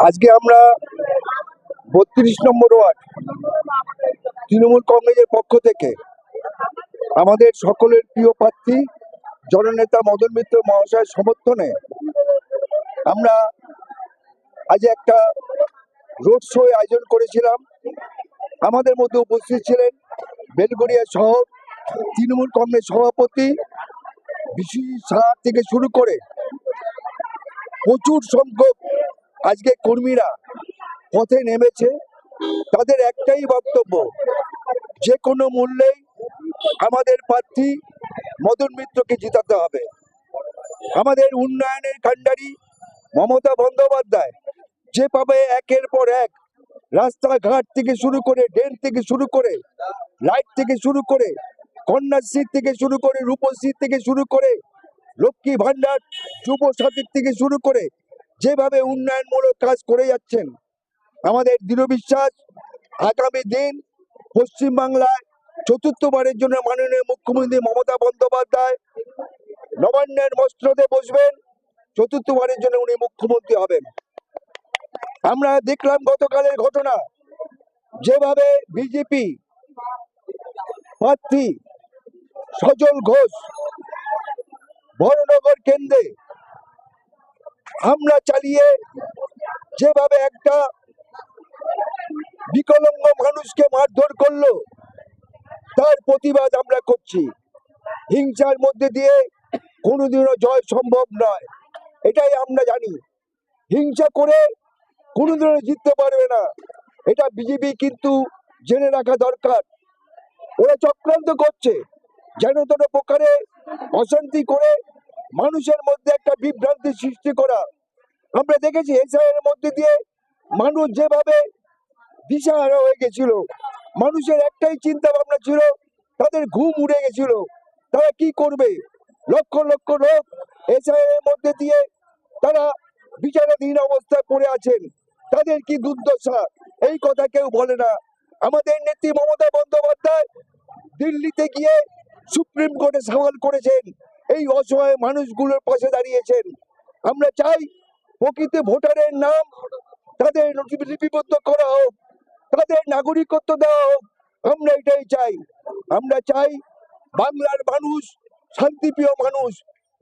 আজকে আমরা ৩২ নম্বর ওয়ার্ড তৃণমূল কংগ্রেসের পক্ষ থেকে আমাদের সকলের প্রিয় প্রার্থী জননেতা মদন মিত্র মহাশয়ের সমর্থনে আমরা আজ একটা রোড শো আয়োজন করেছিলাম। আমাদের মধ্যে উপস্থিত ছিলেন বেলগড়িয়া শহর তৃণমূল কংগ্রেস সভাপতি বিশ্বজিৎ সাহা থেকে শুরু করে প্রচুর সংখ্যক আজকে কর্মীরা পথে নেমেছে। তাদের একটাই বক্তব্য, যে কোনো মূল্যেই আমাদের প্রার্থী মদন মিত্রকে জিতাতে হবে। আমাদের উন্নয়নের কাণ্ডারি মমতা বন্দ্যোপাধ্যায় যেভাবে একের পর এক রাস্তাঘাট থেকে শুরু করে, ড্রেন থেকে শুরু করে, লাইট থেকে শুরু করে, কন্যাশ্রী থেকে শুরু করে, রূপশ্রী থেকে শুরু করে, লক্ষ্মী ভান্ডার, যুব সাথী থেকে শুরু করে যেভাবে উন্নয়নমূলক কাজ করে যাচ্ছেন, আমাদের দৃঢ় বিশ্বাস আগামী দিন পশ্চিমবাংলায় চতুর্থবারের জন্য মাননীয় মুখ্যমন্ত্রী মমতা বন্দ্যোপাধ্যায় নবান্নের মস্তদে বসবেন, চতুর্থবারের জন্য উনি মুখ্যমন্ত্রী হবেন। আমরা দেখলাম গতকালের ঘটনা, যেভাবে বিজেপি প্রার্থী সজল ঘোষ বড়নগর কেন্দ্রে হামলা চালিয়ে যেভাবে একটা বিকলাঙ্গ মানুষকে মারধর করলো, তার প্রতিবাদ আমরা করছি। হিংসার মধ্যে দিয়ে কোনোদিনও জয় সম্ভব নয়, এটাই আমরা জানি। হিংসা করে কোনোদিনও জিততে পারবে না, এটা বিজেপি কিন্তু জেনে রাখা দরকার। ওরা চক্রান্ত করছে যেন তেন প্রকারে অশান্তি করে মানুষের মধ্যে একটা বিভ্রান্তি সৃষ্টি করা। আমরা দেখেছি এসআইয়ের মধ্যে দিয়ে মানুষ যেভাবে দিশাহারা হয়ে গেছিল, মানুষের একটাই চিন্তা ভাবনা ছিল, তাদের ঘুম উড়ে গেছিল, তারা কি করবে। লক্ষ লক্ষ লোক এসআইয়ের মধ্যে দিয়ে তারা বিচারাধীন অবস্থায় পড়ে আছেন, তাদের কি দুর্দশা, এই কথা কেউ বলে না। আমাদের নেত্রী মমতা বন্দ্যোপাধ্যায় দিল্লিতে গিয়ে সুপ্রিম কোর্টে সওয়াল করেছেন, এই অসহায় মানুষগুলোর পাশে দাঁড়িয়েছেন। আমরা চাই প্রকৃত ভোটারের নাম তাদের লিপিবদ্ধ করা হোক, তাদের নাগরিকত্ব দেওয়া হোক। আমরা এটাই চাই। আমরা চাই বাংলার মানুষ শান্তিপ্রিয় মানুষ,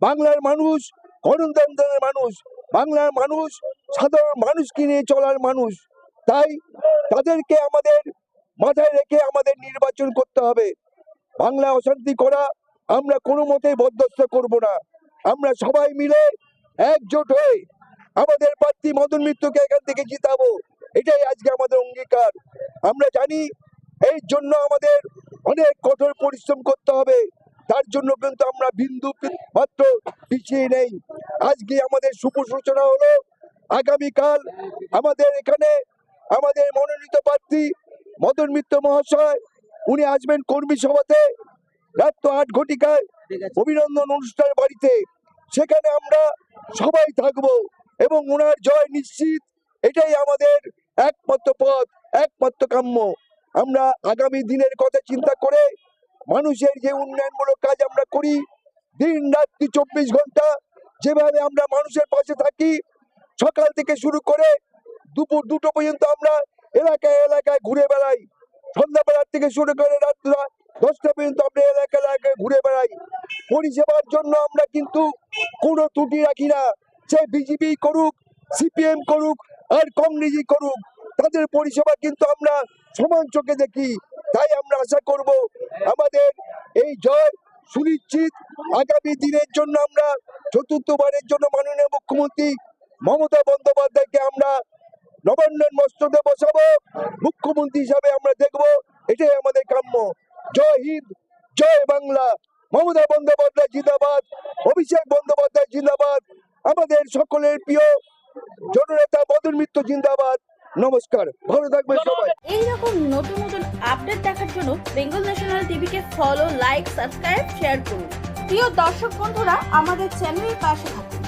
বাংলার মানুষ গণতন্ত্রের মানুষ, বাংলার মানুষ সাধারণ মানুষকে নিয়ে চলার মানুষ। তাই তাদেরকে আমাদের মাথায় রেখে আমাদের নির্বাচন করতে হবে। বাংলা অশান্তি করা আমরা কোনো মতেই বরদাস্ত করব না। আমরা সবাই মিলে একজোট হয়ে আমাদের প্রার্থী মদন মিত্রকে এখান থেকে জিতাবো, এটাই আজকে আমাদের অঙ্গীকার। আমরা জানি এই জন্য আমাদের অনেক কঠোর পরিশ্রম করতে হবে, তার জন্য কিন্তু আমরা বিন্দু মাত্র পিছিয়ে নেই। আজকে আমাদের শুভ সূচনা হলো, আগামীকাল আমাদের এখানে আমাদের মনোনীত প্রার্থী মদন মিত্র মহাশয় উনি আসবেন কর্মী সভাতে রাত 8 ঘটিকায় অভিনন্দন অনুষ্ঠানের বাড়িতে। সেখানে আমরা সবাই থাকবো এবং ওনার জয় নিশ্চিত, এটাই আমাদের একমাত্র পথ, একমাত্র কাম্য। আমরা আগামী দিনের কথা চিন্তা করে মানুষের যে উন্নয়নমূলক কাজ আমরা করি, দিন রাত্রি 24 ঘন্টা যেভাবে আমরা মানুষের পাশে থাকি, সকাল থেকে শুরু করে দুপুর 2টো পর্যন্ত আমরা এলাকায় এলাকায় ঘুরে বেড়াই, সন্ধ্যাবেলার থেকে শুরু করে রাত 10টা পর্যন্ত আমরা এলাকায় এলাকায় ঘুরে বেড়াই। পরিষেবার জন্য আমরা কিন্তু কোনো ত্রুটি রাখি না, সে বিজেপি করুক, সিপিএম করুক আর কংগ্রেসই করুক, তাদের পরিষেবা কিন্তু আমরা সমান চোখে দেখি। তাই আমরা আশা করব আমাদের এই জয় সুনিশ্চিত। আগামী দিনের জন্য আমরা চতুর্থবারের জন্য মাননীয় মুখ্যমন্ত্রী মমতা বন্দ্যোপাধ্যায়কে আমরা নবান্নের মস্তদে বসাবো, মুখ্যমন্ত্রী হিসাবে আমরা দেখব, এটাই আমাদের কাম্য। জয় হিন্দ, জয় বাংলা। মমতা বন্দ্যোপাধ্যায় জিন্দাবাদ, অভিষেক বন্দ্যোপাধ্যায় জিন্দাবাদ, আমাদের সকলের প্রিয় জননেতা মদন মিত্র জিন্দাবাদ। নমস্কার, ভালো থাকবেন সবাই। এইরকম নতুন নতুন আপডেট দেখার জন্য বেঙ্গল ন্যাশনাল টিভিকে ফলো, লাইক, সাবস্ক্রাইব, শেয়ার করুন। প্রিয় দর্শক বন্ধুরা, আমাদের চ্যানেলের পাশে থাকুন।